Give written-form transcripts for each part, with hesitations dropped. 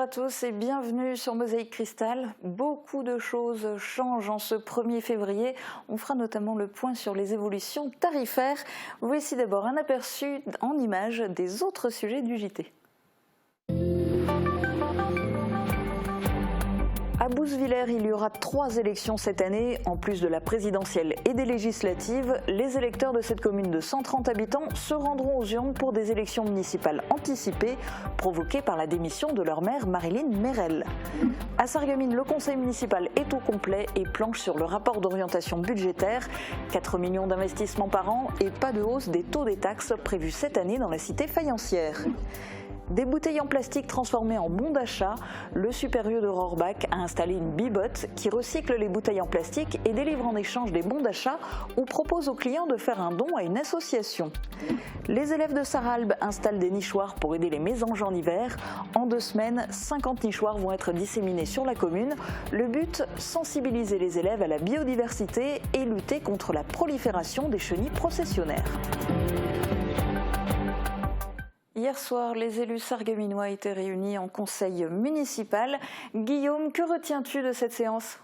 à tous et bienvenue sur Mosaïque Cristal. Beaucoup de choses changent en ce 1er février. On fera notamment le point sur les évolutions tarifaires. Voici d'abord un aperçu en images des autres sujets du JT. À Bousvillers, il y aura 3 élections cette année. En plus de la présidentielle et des législatives, les électeurs de cette commune de 130 habitants se rendront aux urnes pour des élections municipales anticipées provoquées par la démission de leur maire Marilyn Merel. À Sarreguemines, le conseil municipal est au complet et planche sur le rapport d'orientation budgétaire. 4 millions d'investissements par an et pas de hausse des taux des taxes prévus cette année dans la cité faïencière. Des bouteilles en plastique transformées en bons d'achat, le Super-U de Rohrbach a installé une bibotte qui recycle les bouteilles en plastique et délivre en échange des bons d'achat ou propose aux clients de faire un don à une association. Les élèves de Sarralbe installent des nichoirs pour aider les mésanges en hiver. En 2 semaines, 50 nichoirs vont être disséminés sur la commune. Le but, sensibiliser les élèves à la biodiversité et lutter contre la prolifération des chenilles processionnaires. Hier soir, les élus sarregueminois étaient réunis en conseil municipal. Guillaume, que retiens-tu de cette séance ?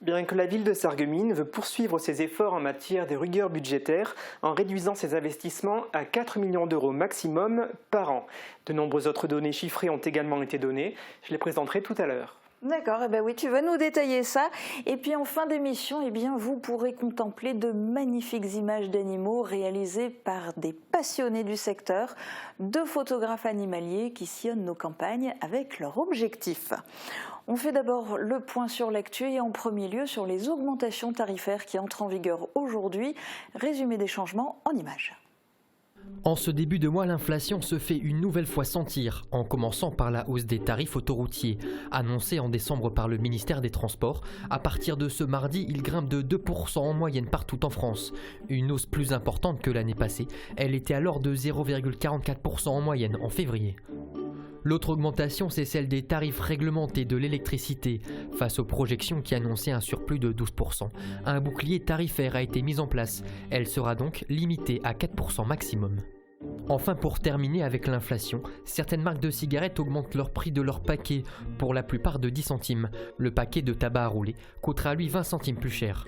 Bien que la ville de Sarreguemines veut poursuivre ses efforts en matière de rigueur budgétaire en réduisant ses investissements à 4 millions d'euros maximum par an. De nombreuses autres données chiffrées ont également été données. Je les présenterai tout à l'heure. D'accord, oui, tu vas nous détailler ça. Et puis en fin d'émission, vous pourrez contempler de magnifiques images d'animaux réalisées par des passionnés du secteur, 2 photographes animaliers qui sillonnent nos campagnes avec leur objectif. On fait d'abord le point sur l'actu et en premier lieu sur les augmentations tarifaires qui entrent en vigueur aujourd'hui. Résumé des changements en images. En ce début de mois, l'inflation se fait une nouvelle fois sentir, en commençant par la hausse des tarifs autoroutiers. Annoncée en décembre par le ministère des Transports, à partir de ce mardi, il grimpe de 2% en moyenne partout en France. Une hausse plus importante que l'année passée, elle était alors de 0,44% en moyenne en février. L'autre augmentation, c'est celle des tarifs réglementés de l'électricité. Face aux projections qui annonçaient un surplus de 12%, un bouclier tarifaire a été mis en place. Elle sera donc limitée à 4% maximum. Enfin, pour terminer avec l'inflation, certaines marques de cigarettes augmentent leur prix de leur paquet, pour la plupart de 10 centimes. Le paquet de tabac à rouler coûtera lui 20 centimes plus cher.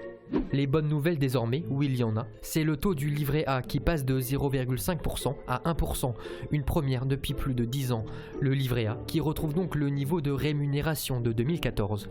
Les bonnes nouvelles désormais, où il y en a, c'est le taux du livret A qui passe de 0,5% à 1%, une première depuis plus de 10 ans. Le livret A qui retrouve donc le niveau de rémunération de 2014.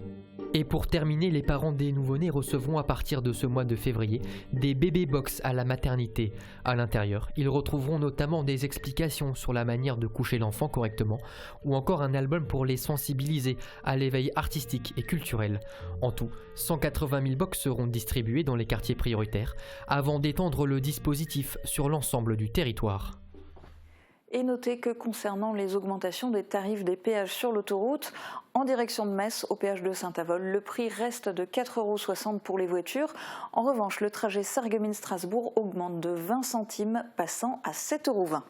Et pour terminer, les parents des nouveau-nés recevront à partir de ce mois de février des bébé box à la maternité. À l'intérieur, ils retrouveront notamment des explications sur la manière de coucher l'enfant correctement ou encore un album pour les sensibiliser à l'éveil artistique et culturel. En tout, 180 000 box seront distribuées dans les quartiers prioritaires avant d'étendre le dispositif sur l'ensemble du territoire. Et notez que concernant les augmentations des tarifs des péages sur l'autoroute, en direction de Metz, au péage de Saint-Avold, le prix reste de 4,60 € pour les voitures. En revanche, le trajet Sarreguemines-Strasbourg augmente de 20 centimes, passant à 7,20 €.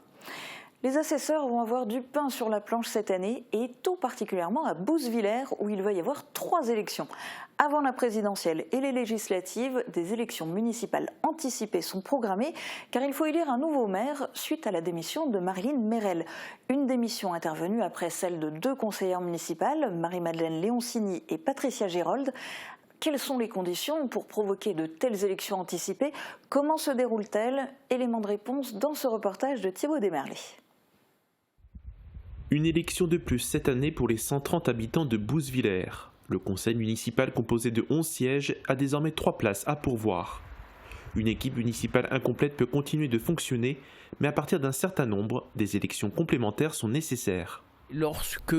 Les assesseurs vont avoir du pain sur la planche cette année et tout particulièrement à Bousvillers où il va y avoir 3 élections. Avant la présidentielle et les législatives, des élections municipales anticipées sont programmées car il faut élire un nouveau maire suite à la démission de Marilyn Merel. Une démission intervenue après celle de 2 conseillères municipales, Marie-Madeleine Léoncini et Patricia Gérold. Quelles sont les conditions pour provoquer de telles élections anticipées? Comment se déroulent-elles? Élément de réponse dans ce reportage de Thibaut Desmerlet. Une élection de plus cette année pour les 130 habitants de Bousvillers. Le conseil municipal composé de 11 sièges a désormais 3 places à pourvoir. Une équipe municipale incomplète peut continuer de fonctionner, mais à partir d'un certain nombre, des élections complémentaires sont nécessaires. Lorsque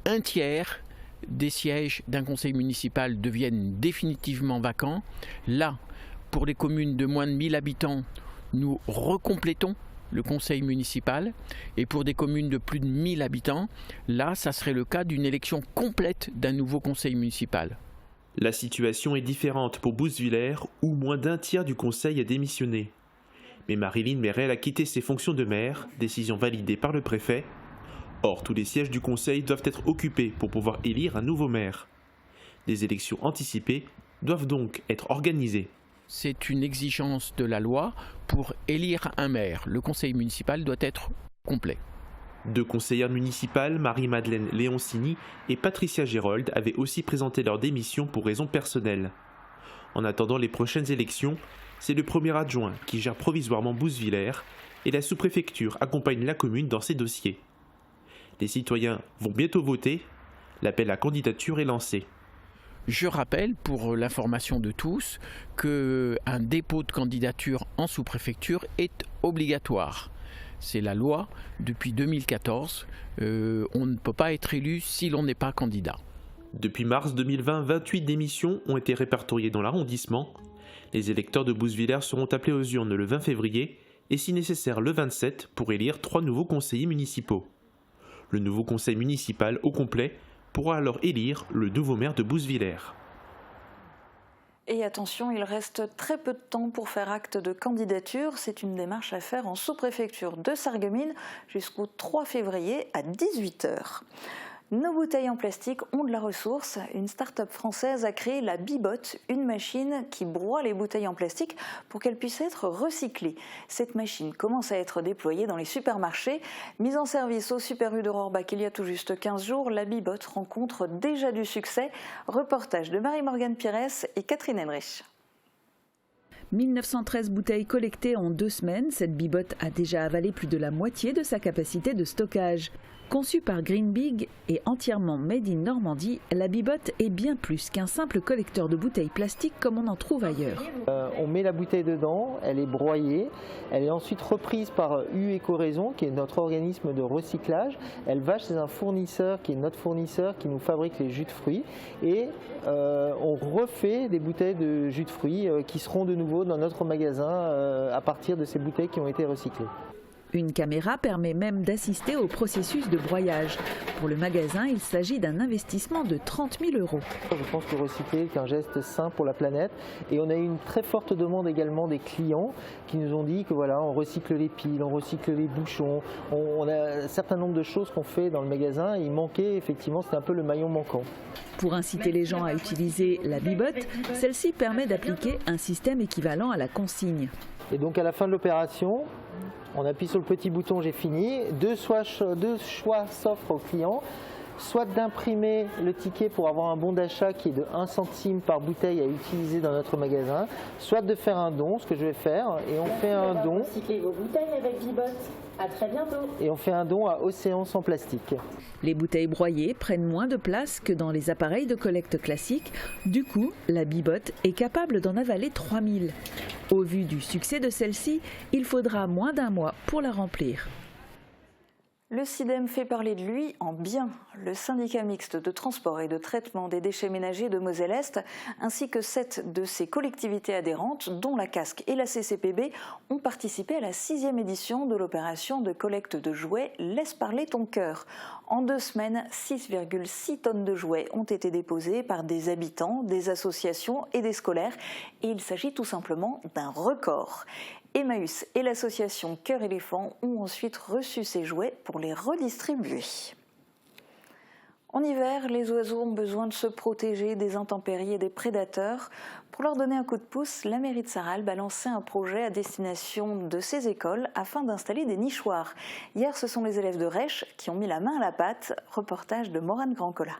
un tiers des sièges d'un conseil municipal deviennent définitivement vacants, là, pour les communes de moins de 1000 habitants, nous recomplétons le conseil municipal, et pour des communes de plus de 1000 habitants, là, ça serait le cas d'une élection complète d'un nouveau conseil municipal. La situation est différente pour Bousvillers, où moins d'un tiers du conseil a démissionné. Mais Marilyn Merel a quitté ses fonctions de maire, décision validée par le préfet. Or, tous les sièges du conseil doivent être occupés pour pouvoir élire un nouveau maire. Des élections anticipées doivent donc être organisées. C'est une exigence de la loi pour élire un maire. Le conseil municipal doit être complet. 2 conseillères municipales, Marie-Madeleine Leoncini et Patricia Gérold, avaient aussi présenté leur démission pour raisons personnelles. En attendant les prochaines élections, c'est le premier adjoint qui gère provisoirement Bousvillers et la sous-préfecture accompagne la commune dans ses dossiers. Les citoyens vont bientôt voter, l'appel à candidature est lancé. Je rappelle, pour l'information de tous, qu'un dépôt de candidature en sous-préfecture est obligatoire. C'est la loi depuis 2014. On ne peut pas être élu si l'on n'est pas candidat. Depuis mars 2020, 28 démissions ont été répertoriées dans l'arrondissement. Les électeurs de Bousvillers seront appelés aux urnes le 20 février et si nécessaire le 27 pour élire 3 nouveaux conseillers municipaux. Le nouveau conseil municipal au complet pourra alors élire le nouveau maire de Bousvillers. Et attention, il reste très peu de temps pour faire acte de candidature. C'est une démarche à faire en sous-préfecture de Sarreguemines jusqu'au 3 février à 18 h. Nos bouteilles en plastique ont de la ressource. Une start-up française a créé la Bibotte, une machine qui broie les bouteilles en plastique pour qu'elles puissent être recyclées. Cette machine commence à être déployée dans les supermarchés. Mise en service au Super U de Rohrbach il y a tout juste 15 jours, la Bibotte rencontre déjà du succès. Reportage de Marie-Morgane Pires et Catherine Henrich. 1913 bouteilles collectées en 2 semaines, cette Bibotte a déjà avalé plus de la moitié de sa capacité de stockage. Conçue par Green Big et entièrement made in Normandie, la Bibotte est bien plus qu'un simple collecteur de bouteilles plastiques comme on en trouve ailleurs. On met la bouteille dedans, elle est broyée, elle est ensuite reprise par U Éco-Raison, qui est notre organisme de recyclage. Elle va chez un fournisseur qui est notre fournisseur qui nous fabrique les jus de fruits et on refait des bouteilles de jus de fruits qui seront de nouveau dans notre magasin à partir de ces bouteilles qui ont été recyclées. Une caméra permet même d'assister au processus de broyage. Pour le magasin, il s'agit d'un investissement de 30 000 €. Je pense que recycler est un geste sain pour la planète et on a eu une très forte demande également des clients qui nous ont dit que voilà, on recycle les piles, on recycle les bouchons, on a un certain nombre de choses qu'on fait dans le magasin et il manquait effectivement, c'était un peu le maillon manquant. Pour inciter les gens à utiliser la Bibotte, celle-ci permet d'appliquer un système équivalent à la consigne. Et donc à la fin de l'opération, on appuie sur le petit bouton « J'ai fini ». Deux choix s'offrent au client, soit d'imprimer le ticket pour avoir un bon d'achat qui est de 1 centime par bouteille à utiliser dans notre magasin, soit de faire un don, ce que je vais faire, et on fait un don. Recyclez vos bouteilles avec Bibotte. À très bientôt. Et on fait un don à Océan sans plastique. Les bouteilles broyées prennent moins de place que dans les appareils de collecte classiques. Du coup, la Bibotte est capable d'en avaler 3000. Au vu du succès de celle-ci, il faudra moins d'1 mois pour la remplir. Le SIDEM fait parler de lui en bien. Le syndicat mixte de transport et de traitement des déchets ménagers de Moselle-Est, ainsi que 7 de ses collectivités adhérentes, dont la CASC et la CCPB, ont participé à la 6e édition de l'opération de collecte de jouets « Laisse parler ton cœur ». En 2 semaines, 6,6 tonnes de jouets ont été déposés par des habitants, des associations et des scolaires. Et il s'agit tout simplement d'un record. Emmaüs et l'association Cœur Éléphant ont ensuite reçu ces jouets pour les redistribuer. En hiver, les oiseaux ont besoin de se protéger des intempéries et des prédateurs. Pour leur donner un coup de pouce, la mairie de Sarralbe a lancé un projet à destination de ces écoles afin d'installer des nichoirs. Hier, ce sont les élèves de Rèche qui ont mis la main à la pâte. Reportage de Morane Grandcola.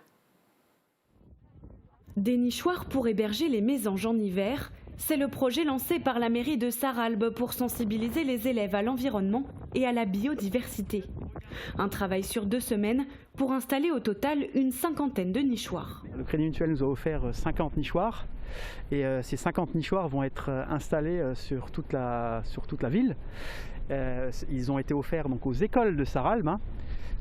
Des nichoirs pour héberger les mésanges en hiver. C'est le projet lancé par la mairie de Sarralbe pour sensibiliser les élèves à l'environnement et à la biodiversité. Un travail sur 2 semaines pour installer au total une 50aine de nichoirs. Le Crédit Mutuel nous a offert 50 nichoirs et ces 50 nichoirs vont être installés sur toute la ville. Ils ont été offerts donc aux écoles de Sarralbe.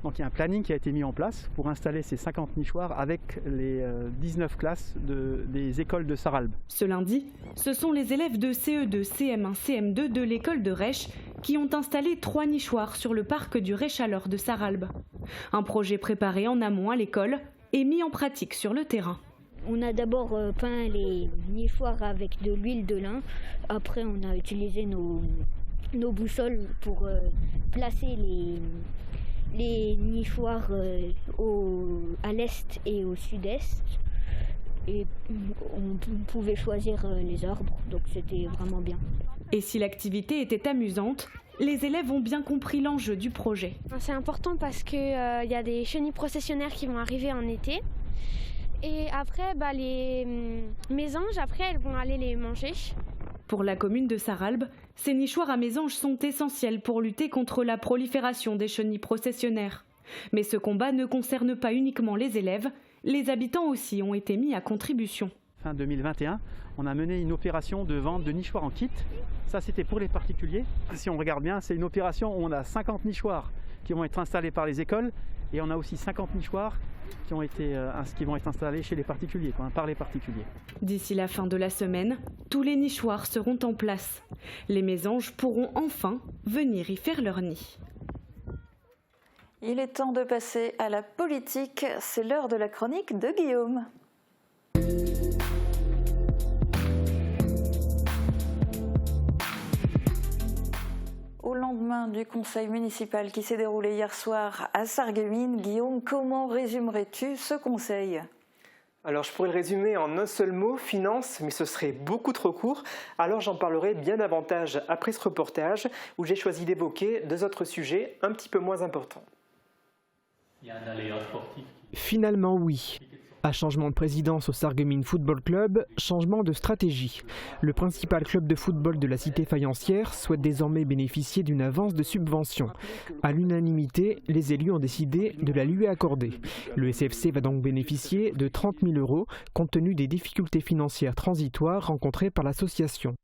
Donc il y a un planning qui a été mis en place pour installer ces 50 nichoirs avec les 19 classes des écoles de Sarralbe. Ce lundi, ce sont les élèves de CE2, CM1, CM2 de l'école de Rèche qui ont installé 3 nichoirs sur le parc du Réchaleur de Sarralbe. Un projet préparé en amont à l'école et mis en pratique sur le terrain. On a d'abord peint les nichoirs avec de l'huile de lin. Après, on a utilisé nos boussoles pour placer les nichoirs à l'est et au sud-est. Et on pouvait choisir les arbres, donc c'était vraiment bien. Et si l'activité était amusante, Les élèves ont bien compris l'enjeu du projet. C'est important parce qu'il y a des chenilles processionnaires qui vont arriver en été. Et après, les mésanges, elles vont aller les manger. Pour la commune de Sarralbe, ces nichoirs à mésanges sont essentiels pour lutter contre la prolifération des chenilles processionnaires. Mais ce combat ne concerne pas uniquement les élèves, les habitants aussi ont été mis à contribution. Fin 2021, on a mené une opération de vente de nichoirs en kit. Ça, c'était pour les particuliers. Si on regarde bien, c'est une opération où on a 50 nichoirs qui vont être installés par les écoles et on a aussi 50 nichoirs qui vont être installés chez les particuliers, par les particuliers. D'ici la fin de la semaine, tous les nichoirs seront en place. Les mésanges pourront enfin venir y faire leur nid. Il est temps de passer à la politique. C'est l'heure de la chronique de Guillaume. Au lendemain du conseil municipal qui s'est déroulé hier soir à Sarreguemines, Guillaume, comment résumerais-tu ce conseil ? Alors je pourrais le résumer en un seul mot, finance, mais ce serait beaucoup trop court. Alors j'en parlerai bien davantage après ce reportage où j'ai choisi d'évoquer deux autres sujets un petit peu moins importants. Il y a un aléa sportif. Finalement oui. À changement de présidence au Sarreguemines Football Club, changement de stratégie. Le principal club de football de la cité faïencière souhaite désormais bénéficier d'une avance de subvention. À l'unanimité, les élus ont décidé de la lui accorder. Le SFC va donc bénéficier de 30 000 € compte tenu des difficultés financières transitoires rencontrées par l'association.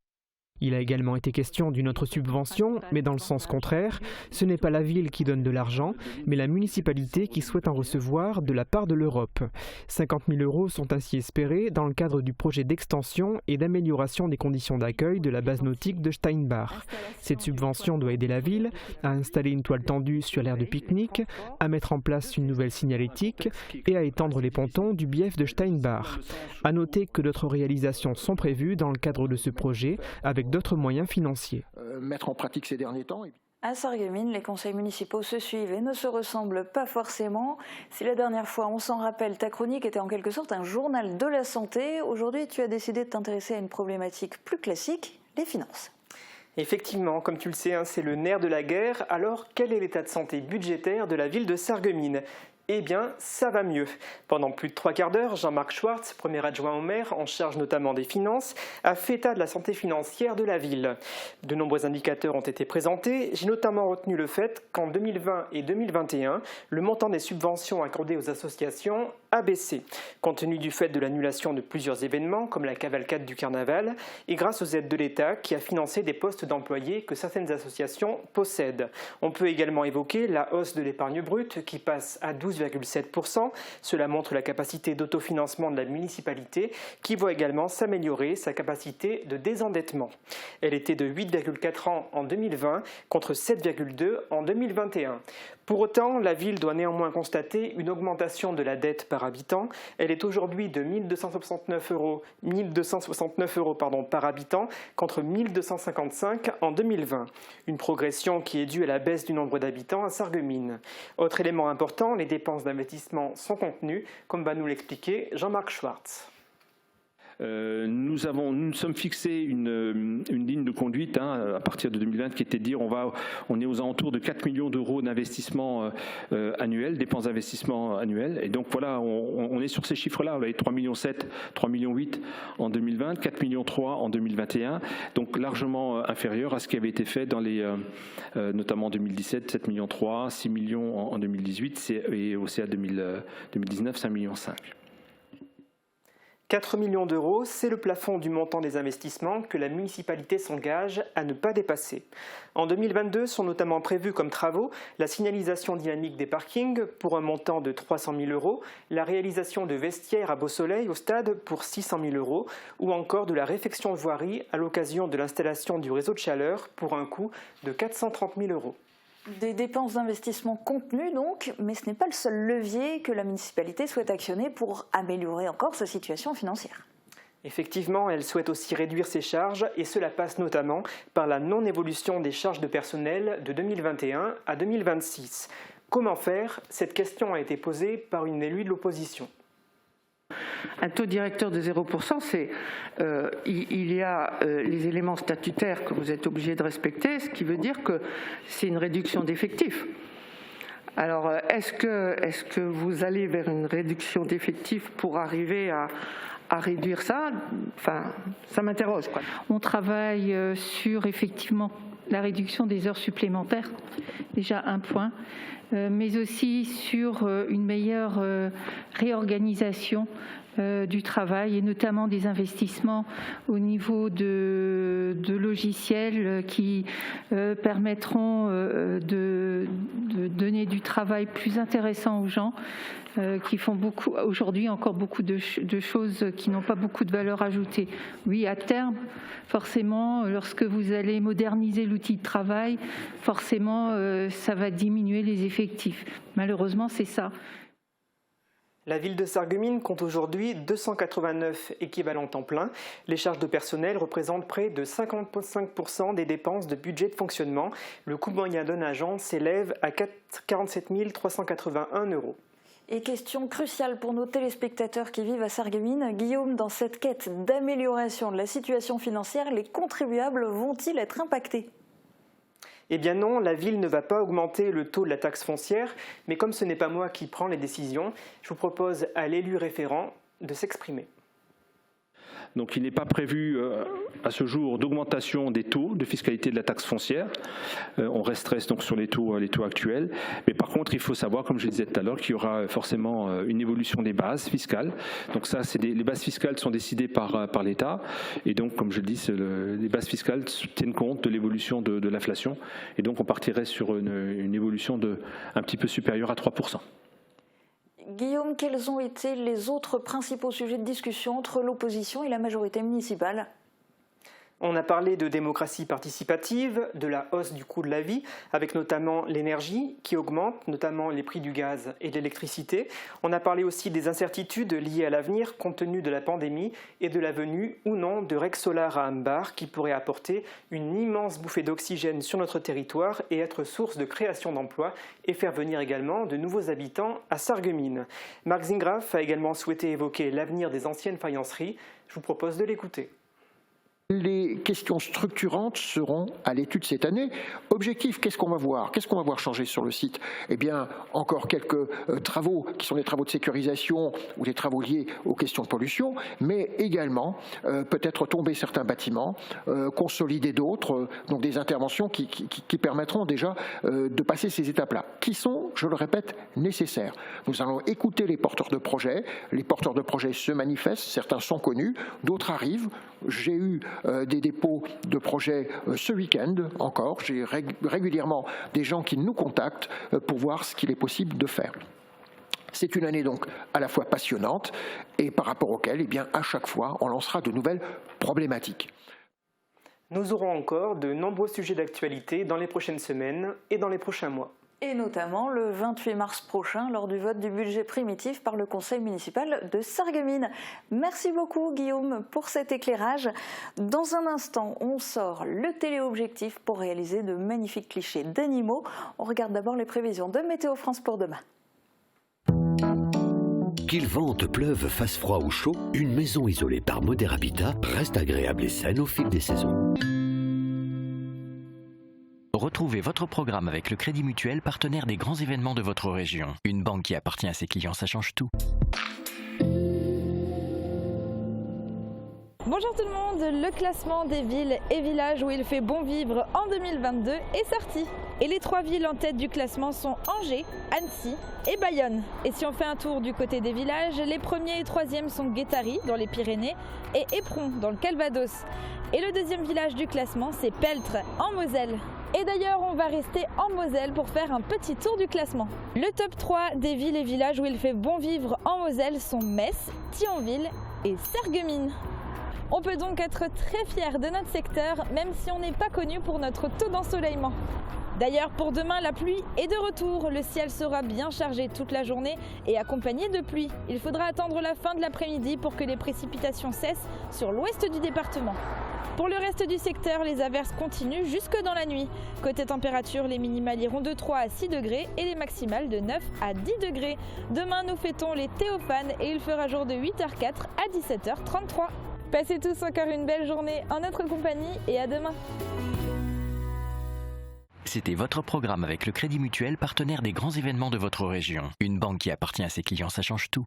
Il a également été question d'une autre subvention, mais dans le sens contraire. Ce n'est pas la ville qui donne de l'argent, mais la municipalité qui souhaite en recevoir de la part de l'Europe. 50 000 € sont ainsi espérés dans le cadre du projet d'extension et d'amélioration des conditions d'accueil de la base nautique de Steinbach. Cette subvention doit aider la ville à installer une toile tendue sur l'aire de pique-nique, à mettre en place une nouvelle signalétique et à étendre les pontons du bief de Steinbach. À noter que d'autres réalisations sont prévues dans le cadre de ce projet, avec d'autres moyens financiers. Mettre en pratique ces derniers temps. À Sarreguemines, les conseils municipaux se suivent et ne se ressemblent pas forcément. Si la dernière fois, on s'en rappelle, ta chronique était en quelque sorte un journal de la santé, aujourd'hui tu as décidé de t'intéresser à une problématique plus classique, les finances. Effectivement, comme tu le sais, c'est le nerf de la guerre. Alors, quel est l'état de santé budgétaire de la ville de Sarreguemines ? Eh bien, ça va mieux. Pendant plus de 3 quarts d'heure, Jean-Marc Schwartz, premier adjoint au maire, en charge notamment des finances, a fait état de la santé financière de la ville. De nombreux indicateurs ont été présentés. J'ai notamment retenu le fait qu'en 2020 et 2021, le montant des subventions accordées aux associations a baissé, compte tenu du fait de l'annulation de plusieurs événements, comme la cavalcade du carnaval, et grâce aux aides de l'État qui a financé des postes d'employés que certaines associations possèdent. On peut également évoquer la hausse de l'épargne brute qui passe à 12,7%. Cela montre la capacité d'autofinancement de la municipalité qui voit également s'améliorer sa capacité de désendettement. Elle était de 8,4 ans en 2020 contre 7,2 en 2021. Pour autant, la ville doit néanmoins constater une augmentation de la dette par habitant. Elle est aujourd'hui de 1 269 € par habitant contre 1 255 en 2020. Une progression qui est due à la baisse du nombre d'habitants à Sarreguemines. Autre élément important, les dépenses d'investissement sont contenues, comme va nous l'expliquer Jean-Marc Schwartz. Nous sommes fixés une ligne de conduite à partir de 2020 qui était de dire on est aux alentours de 4 millions d'euros d'investissement annuel, dépenses d'investissement annuelles. Et donc voilà, on est sur ces chiffres-là. On avait 3,7 millions, 3,8 millions en 2020, 4,3 millions en 2021. Donc largement inférieur à ce qui avait été fait dans les, notamment en 2017, 7,3 millions, 6 millions en 2018 et au CA 2019, 5,5 millions. 4 millions d'euros, c'est le plafond du montant des investissements que la municipalité s'engage à ne pas dépasser. En 2022 sont notamment prévus comme travaux la signalisation dynamique des parkings pour un montant de 300 000 €, la réalisation de vestiaires à Beau-Soleil au stade pour 600 000 € ou encore de la réfection de voirie à l'occasion de l'installation du réseau de chaleur pour un coût de 430 000 €. Des dépenses d'investissement contenues donc, mais ce n'est pas le seul levier que la municipalité souhaite actionner pour améliorer encore sa situation financière. Effectivement, elle souhaite aussi réduire ses charges et cela passe notamment par la non-évolution des charges de personnel de 2021 à 2026. Comment faire ? Cette question a été posée par une élue de l'opposition. un taux directeur de 0%, il y a les éléments statutaires que vous êtes obligé de respecter, ce qui veut dire que c'est une réduction d'effectifs. Alors, est-ce que vous allez vers une réduction d'effectifs pour arriver à réduire ça? Enfin, ça m'interroge, quoi. On travaille sur effectivement la réduction des heures supplémentaires, déjà un point, mais aussi sur une meilleure réorganisation du travail et notamment des investissements au niveau de logiciels qui permettront de donner du travail plus intéressant aux gens qui font beaucoup aujourd'hui encore beaucoup de choses qui n'ont pas beaucoup de valeur ajoutée. Oui, à terme, forcément, lorsque vous allez moderniser l'outil de travail, forcément, ça va diminuer les effectifs. Malheureusement, c'est ça. La ville de Sarreguemines compte aujourd'hui 289 équivalents temps plein. Les charges de personnel représentent près de 55% des dépenses de budget de fonctionnement. Le coût moyen d'un agent s'élève à 47 381 €. Et question cruciale pour nos téléspectateurs qui vivent à Sarreguemines. Guillaume, dans cette quête d'amélioration de la situation financière, les contribuables vont-ils être impactés ? Eh bien non, la ville ne va pas augmenter le taux de la taxe foncière, mais comme ce n'est pas moi qui prends les décisions, je vous propose à l'élu référent de s'exprimer. Donc il n'est pas prévu à ce jour d'augmentation des taux de fiscalité de la taxe foncière. On resterait donc sur les taux actuels. Mais par contre, il faut savoir, comme je le disais tout à l'heure, qu'il y aura forcément une évolution des bases fiscales. Donc ça, les bases fiscales sont décidées par l'État. Et donc, comme je le dis, les bases fiscales tiennent compte de l'évolution de l'inflation. Et donc on partirait sur une évolution un petit peu supérieure à 3%. Guillaume, quels ont été les autres principaux sujets de discussion entre l'opposition et la majorité municipale ? On a parlé de démocratie participative, de la hausse du coût de la vie, avec notamment l'énergie qui augmente, notamment les prix du gaz et de l'électricité. On a parlé aussi des incertitudes liées à l'avenir compte tenu de la pandémie et de la venue ou non de Rex Solar à Ambar qui pourrait apporter une immense bouffée d'oxygène sur notre territoire et être source de création d'emplois et faire venir également de nouveaux habitants à Sarreguemines. Marc Zingraf a également souhaité évoquer l'avenir des anciennes faïenceries. Je vous propose de l'écouter. Les questions structurantes seront à l'étude cette année. Objectif, qu'est-ce qu'on va voir ? Qu'est-ce qu'on va voir changer sur le site ? Eh bien, encore quelques travaux qui sont des travaux de sécurisation ou des travaux liés aux questions de pollution, mais également peut-être tomber certains bâtiments, consolider d'autres, donc des interventions qui permettront déjà de passer ces étapes-là, qui sont, je le répète, nécessaires. Nous allons écouter les porteurs de projets. Les porteurs de projets se manifestent, certains sont connus, d'autres arrivent. J'ai eu des dépôts de projets ce week-end encore. J'ai régulièrement des gens qui nous contactent pour voir ce qu'il est possible de faire. C'est une année donc à la fois passionnante et par rapport auquel, eh bien, à chaque fois, on lancera de nouvelles problématiques. Nous aurons encore de nombreux sujets d'actualité dans les prochaines semaines et dans les prochains mois. Et notamment le 28 mars prochain lors du vote du budget primitif par le conseil municipal de Sarreguemines. Merci beaucoup Guillaume pour cet éclairage. Dans un instant, on sort le téléobjectif pour réaliser de magnifiques clichés d'animaux. On regarde d'abord les prévisions de Météo France pour demain. Qu'il vente, pleuve, fasse froid ou chaud, une maison isolée par Moder Habitat reste agréable et saine au fil des saisons. Retrouvez votre programme avec le Crédit Mutuel, partenaire des grands événements de votre région. Une banque qui appartient à ses clients, ça change tout. Bonjour tout le monde, le classement des villes et villages où il fait bon vivre en 2022 est sorti. Et les 3 villes en tête du classement sont Angers, Annecy et Bayonne. Et si on fait un tour du côté des villages, les premiers et 3e sont Guétary dans les Pyrénées et Éperon dans le Calvados. Et le 2e village du classement, c'est Peltre en Moselle. Et d'ailleurs, on va rester en Moselle pour faire un petit tour du classement. Le top 3 des villes et villages où il fait bon vivre en Moselle sont Metz, Thionville et Sarreguemines. On peut donc être très fier de notre secteur, même si on n'est pas connu pour notre taux d'ensoleillement. D'ailleurs, pour demain, la pluie est de retour. Le ciel sera bien chargé toute la journée et accompagné de pluie. Il faudra attendre la fin de l'après-midi pour que les précipitations cessent sur l'ouest du département. Pour le reste du secteur, les averses continuent jusque dans la nuit. Côté température, les minimales iront de 3 à 6 degrés et les maximales de 9 à 10 degrés. Demain, nous fêtons les Théophanes et il fera jour de 8h04 à 17h33. Passez tous encore une belle journée en notre compagnie et à demain. C'était votre programme avec le Crédit Mutuel, partenaire des grands événements de votre région. Une banque qui appartient à ses clients, ça change tout.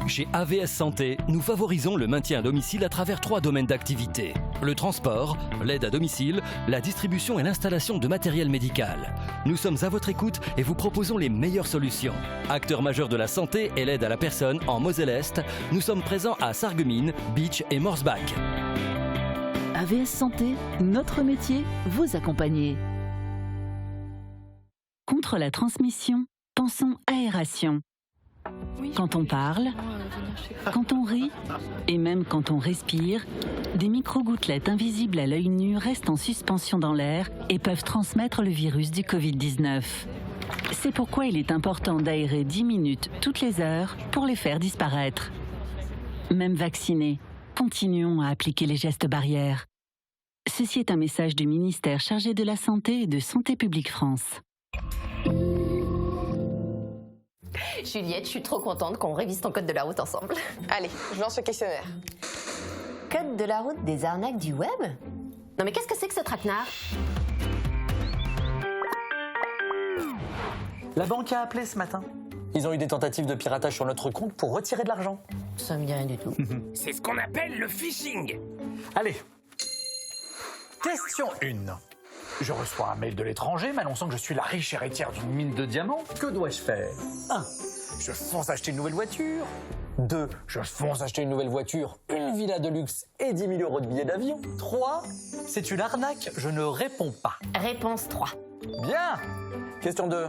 Chez AVS Santé, nous favorisons le maintien à domicile à travers 3 domaines d'activité. Le transport, l'aide à domicile, la distribution et l'installation de matériel médical. Nous sommes à votre écoute et vous proposons les meilleures solutions. Acteur majeur de la santé et l'aide à la personne en Moselle-Est, nous sommes présents à Sarreguemines, Beach et Morsbach. AVS Santé, notre métier, vous accompagner. Contre la transmission, pensons aération. Quand on parle, quand on rit et même quand on respire, des micro-gouttelettes invisibles à l'œil nu restent en suspension dans l'air et peuvent transmettre le virus du Covid-19. C'est pourquoi il est important d'aérer 10 minutes toutes les heures pour les faire disparaître. Même vaccinés, continuons à appliquer les gestes barrières. Ceci est un message du ministère chargé de la Santé et de Santé publique France. Juliette, je suis trop contente qu'on révise ton code de la route ensemble. Allez, je lance le questionnaire. Code de la route des arnaques du web? Non mais qu'est-ce que c'est que ce traquenard? La banque a appelé ce matin. Ils ont eu des tentatives de piratage sur notre compte pour retirer de l'argent. Ça me dit rien du tout. C'est ce qu'on appelle le phishing. Allez. Question 1. Je reçois un mail de l'étranger m'annonçant que je suis la riche héritière d'une mine de diamants. Que dois-je faire? 1. Je fonce acheter une nouvelle voiture. 2. Je fonce acheter une nouvelle voiture, une villa de luxe et 10 000 € de billets d'avion. 3. C'est une arnaque, je ne réponds pas. Réponse 3. Bien. Question 2.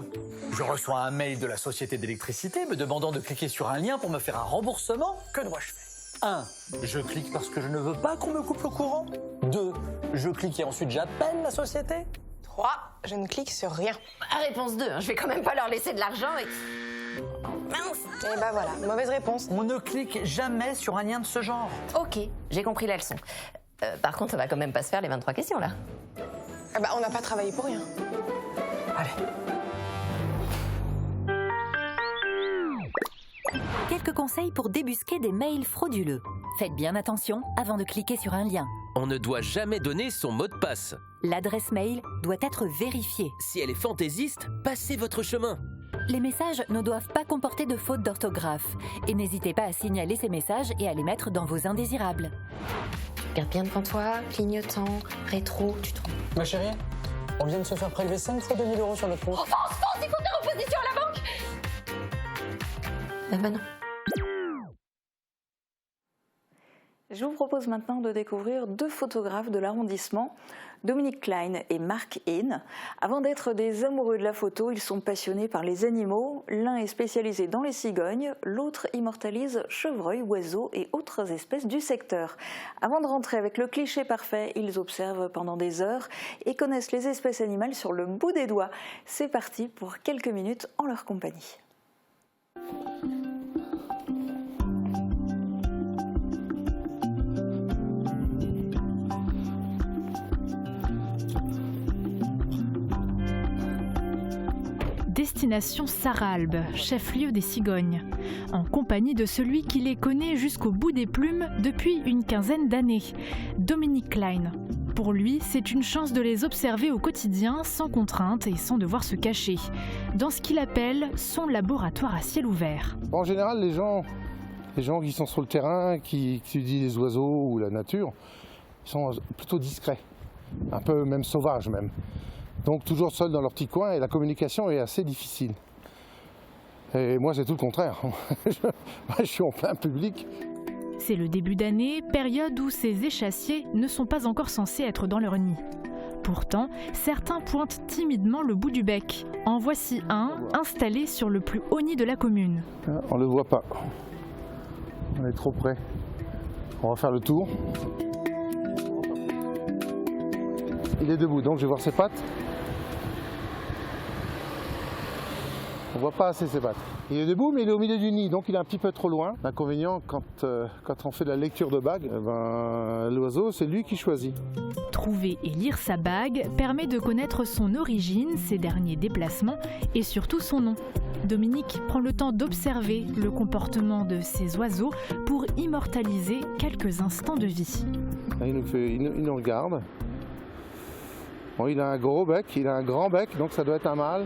Je reçois un mail de la société d'électricité me demandant de cliquer sur un lien pour me faire un remboursement. Que dois-je faire? 1. Je clique parce que je ne veux pas qu'on me coupe le courant. 2. Je clique et ensuite j'appelle la société. 3. Je ne clique sur rien. Réponse 2. Je vais quand même pas leur laisser de l'argent et... Mince. Et bah voilà, mauvaise réponse. On ne clique jamais sur un lien de ce genre. Ok, j'ai compris la leçon. Par contre, on va quand même pas se faire les 23 questions là. Ah bah on n'a pas travaillé pour rien. Allez. Quelques conseils pour débusquer des mails frauduleux. Faites bien attention avant de cliquer sur un lien. On ne doit jamais donner son mot de passe. L'adresse mail doit être vérifiée. Si elle est fantaisiste, passez votre chemin. Les messages ne doivent pas comporter de fautes d'orthographe. Et n'hésitez pas à signaler ces messages et à les mettre dans vos indésirables. Regarde bien devant toi, clignotant, rétro, tu trompes. Ma chérie, on vient de se faire prélever 5 fois 2 000 € sur notre compte. Oh, fonce, il faut te reposition à la banque. Bah non. Je vous propose maintenant de découvrir 2 photographes de l'arrondissement, Dominique Klein et Marc Hinn. Avant d'être des amoureux de la photo, ils sont passionnés par les animaux. L'un est spécialisé dans les cigognes, l'autre immortalise chevreuils, oiseaux et autres espèces du secteur. Avant de rentrer avec le cliché parfait, ils observent pendant des heures et connaissent les espèces animales sur le bout des doigts. C'est parti pour quelques minutes en leur compagnie. Destination Sarralbe, chef-lieu des cigognes, en compagnie de celui qui les connaît jusqu'au bout des plumes depuis une quinzaine d'années, Dominique Klein. Pour lui, c'est une chance de les observer au quotidien, sans contrainte et sans devoir se cacher, dans ce qu'il appelle son laboratoire à ciel ouvert. En général, les gens qui sont sur le terrain, qui étudient les oiseaux ou la nature, sont plutôt discrets, un peu même sauvages même. Donc toujours seuls dans leur petit coin et la communication est assez difficile. Et moi c'est tout le contraire, je suis en plein public. C'est le début d'année, période où ces échassiers ne sont pas encore censés être dans leur nid. Pourtant, certains pointent timidement le bout du bec. En voici un, installé sur le plus haut nid de la commune. On ne le voit pas, on est trop près. On va faire le tour. Il est debout, donc je vais voir ses pattes. On ne voit pas assez ses pattes. Il est debout, mais il est au milieu du nid, donc il est un petit peu trop loin. L'inconvénient, quand on fait de la lecture de bague, l'oiseau, c'est lui qui choisit. Trouver et lire sa bague permet de connaître son origine, ses derniers déplacements et surtout son nom. Dominique prend le temps d'observer le comportement de ces oiseaux pour immortaliser quelques instants de vie. Il nous regarde. Bon, il a un gros bec, il a un grand bec, donc ça doit être un mâle.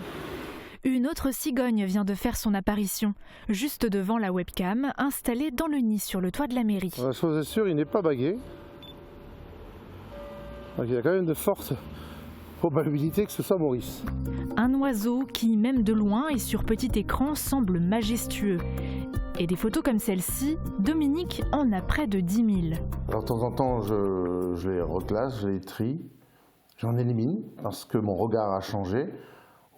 Une autre cigogne vient de faire son apparition, juste devant la webcam, installée dans le nid sur le toit de la mairie. La chose est sûre, il n'est pas bagué. Donc il y a quand même de fortes probabilités que ce soit Maurice. Un oiseau qui, même de loin et sur petit écran, semble majestueux. Et des photos comme celle-ci, Dominique en a près de 10 000. Alors de temps en temps, je les reclasse, je les trie, j'en élimine parce que mon regard a changé.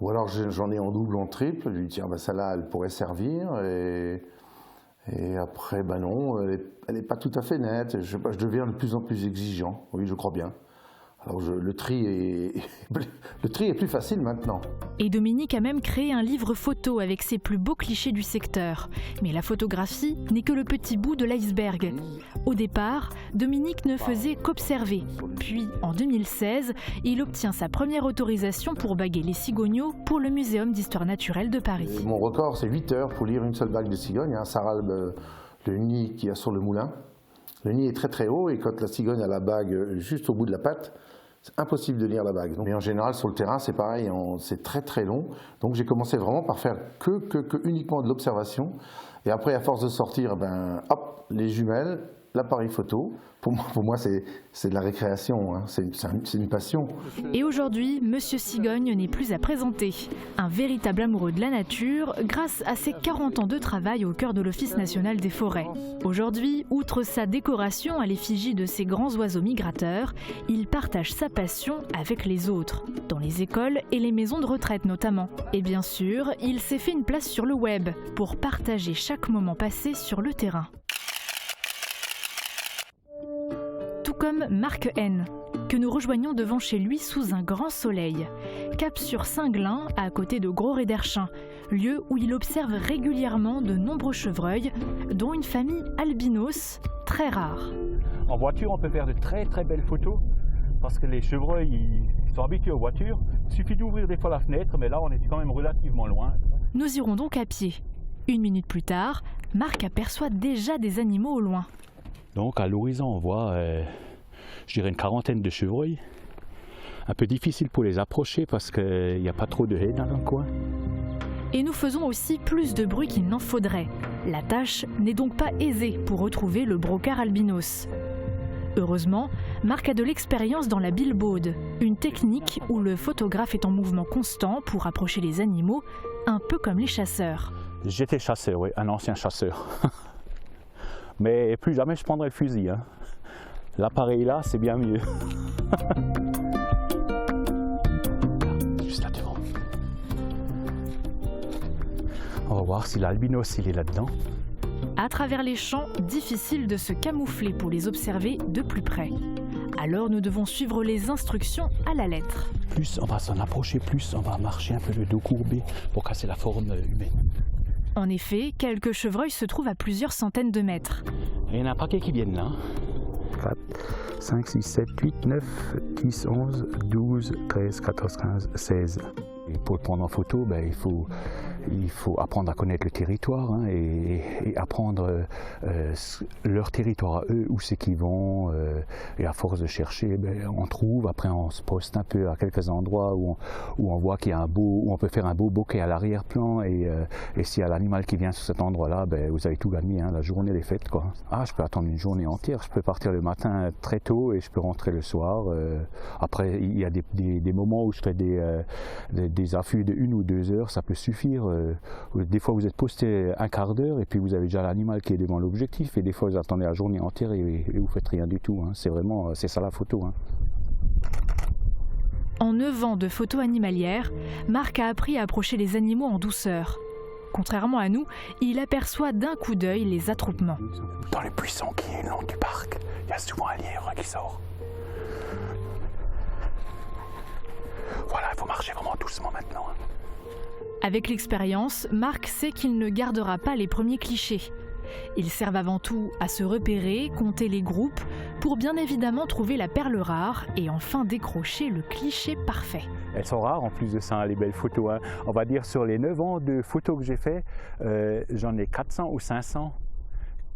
Ou alors j'en ai en double, en triple, je lui dis tiens, celle-là, elle pourrait servir. Et après, non, elle n'est pas tout à fait nette. Je deviens de plus en plus exigeant, oui, je crois bien. Alors le tri est plus facile maintenant. Et Dominique a même créé un livre photo avec ses plus beaux clichés du secteur. Mais la photographie n'est que le petit bout de l'iceberg. Au départ, Dominique ne faisait qu'observer. Puis, en 2016, il obtient sa première autorisation pour baguer les cigogneaux pour le Muséum d'histoire naturelle de Paris. Et mon record, c'est 8 heures pour lire une seule bague de cigogne. Ça râle le nid qu'il y a sur le moulin. Le nid est très très haut et quand la cigogne a la bague juste au bout de la patte, c'est impossible de lire la bague. Mais en général, sur le terrain, c'est pareil, c'est très très long. Donc j'ai commencé vraiment par faire uniquement de l'observation. Et après, à force de sortir, hop, les jumelles, l'appareil photo. Pour moi, c'est de la récréation, hein. C'est une passion. Et aujourd'hui, Monsieur Cigogne n'est plus à présenter. Un véritable amoureux de la nature grâce à ses 40 ans de travail au cœur de l'Office national des forêts. Aujourd'hui, outre sa décoration à l'effigie de ces grands oiseaux migrateurs, il partage sa passion avec les autres, dans les écoles et les maisons de retraite notamment. Et bien sûr, il s'est fait une place sur le web pour partager chaque moment passé sur le terrain. Tout comme Marc N, que nous rejoignons devant chez lui sous un grand soleil. Cap sur Singlin, à côté de Gros-Réderchin, lieu où il observe régulièrement de nombreux chevreuils, dont une famille albinos très rare. En voiture, on peut faire de très très belles photos, parce que les chevreuils ils sont habitués aux voitures. Il suffit d'ouvrir des fois la fenêtre, mais là on est quand même relativement loin. Nous irons donc à pied. 1 minute plus tard, Marc aperçoit déjà des animaux au loin. Donc à l'horizon, on voit, je dirais, une quarantaine de chevreuils. Un peu difficile pour les approcher parce qu'il n'y a pas trop de haies dans le coin. Et nous faisons aussi plus de bruit qu'il n'en faudrait. La tâche n'est donc pas aisée pour retrouver le brocard albinos. Heureusement, Marc a de l'expérience dans la bilbaude, une technique où le photographe est en mouvement constant pour approcher les animaux, un peu comme les chasseurs. J'étais chasseur, oui, un ancien chasseur. Mais plus jamais je prendrai le fusil, hein. L'appareil là, c'est bien mieux. Juste là devant. On va voir si l'albinos il est là-dedans. À travers les champs, difficile de se camoufler pour les observer de plus près. Alors nous devons suivre les instructions à la lettre. Plus on va s'en approcher, plus on va marcher un peu le dos courbé pour casser la forme humaine. En effet, quelques chevreuils se trouvent à plusieurs centaines de mètres. Il y en a un paquet qui viennent là. 4, 5, 6, 7, 8, 9, 10, 11, 12, 13, 14, 15, 16. Et pour le prendre en photo, il faut apprendre à connaître le territoire, hein, et apprendre leur territoire à eux, où c'est qu'ils vont. Et à force de chercher, on trouve. Après, on se poste un peu à quelques endroits où on voit qu'il y a où on peut faire un beau bokeh à l'arrière-plan. Et s'il y a l'animal qui vient sur cet endroit-là, vous avez tout gagné, hein, la journée est faite, quoi. Ah, je peux attendre une journée entière. Je peux partir le matin très tôt et je peux rentrer le soir. Après, il y a des moments où je fais des affûts de 1 ou 2 heures, ça peut suffire. Des fois vous êtes posté un quart d'heure et puis vous avez déjà l'animal qui est devant l'objectif, et des fois vous attendez la journée entière et vous faites rien du tout, hein. C'est ça la photo, hein. En 9 ans de photos animalières, Marc a appris à approcher les animaux en douceur. Contrairement à nous, il aperçoit d'un coup d'œil les attroupements. Dans les buissons qui est le long du parc, il y a souvent un lièvre qui sort. Voilà, il faut marcher vraiment doucement maintenant, hein. Avec l'expérience, Marc sait qu'il ne gardera pas les premiers clichés. Ils servent avant tout à se repérer, compter les groupes, pour bien évidemment trouver la perle rare et enfin décrocher le cliché parfait. Elles sont rares en plus de ça, les belles photos. Hein. On va dire sur les 9 ans de photos que j'ai fait, j'en ai 400 ou 500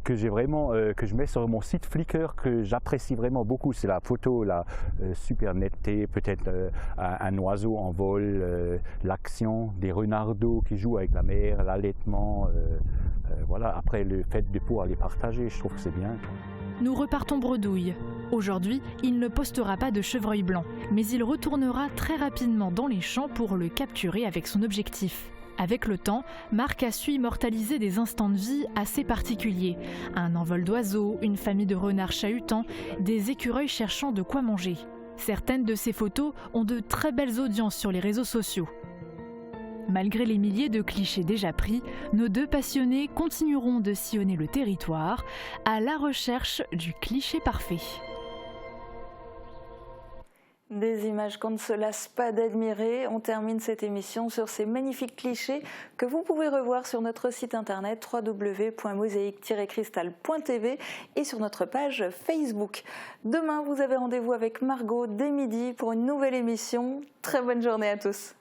que j'ai vraiment, que je mets sur mon site Flickr, que j'apprécie vraiment beaucoup. C'est la photo, la super netteté, peut-être un oiseau en vol, l'action, des renardeaux qui jouent avec la mer, l'allaitement. Voilà. Après, le fait de pouvoir les partager, je trouve que c'est bien. Nous repartons bredouille. Aujourd'hui, il ne postera pas de chevreuil blanc, mais il retournera très rapidement dans les champs pour le capturer avec son objectif. Avec le temps, Marc a su immortaliser des instants de vie assez particuliers. Un envol d'oiseaux, une famille de renards chahutants, des écureuils cherchant de quoi manger. Certaines de ces photos ont de très belles audiences sur les réseaux sociaux. Malgré les milliers de clichés déjà pris, nos deux passionnés continueront de sillonner le territoire à la recherche du cliché parfait. Des images qu'on ne se lasse pas d'admirer. On termine cette émission sur ces magnifiques clichés que vous pouvez revoir sur notre site internet www.mosaïque-cristal.tv et sur notre page Facebook. Demain, vous avez rendez-vous avec Margot dès midi pour une nouvelle émission. Très bonne journée à tous.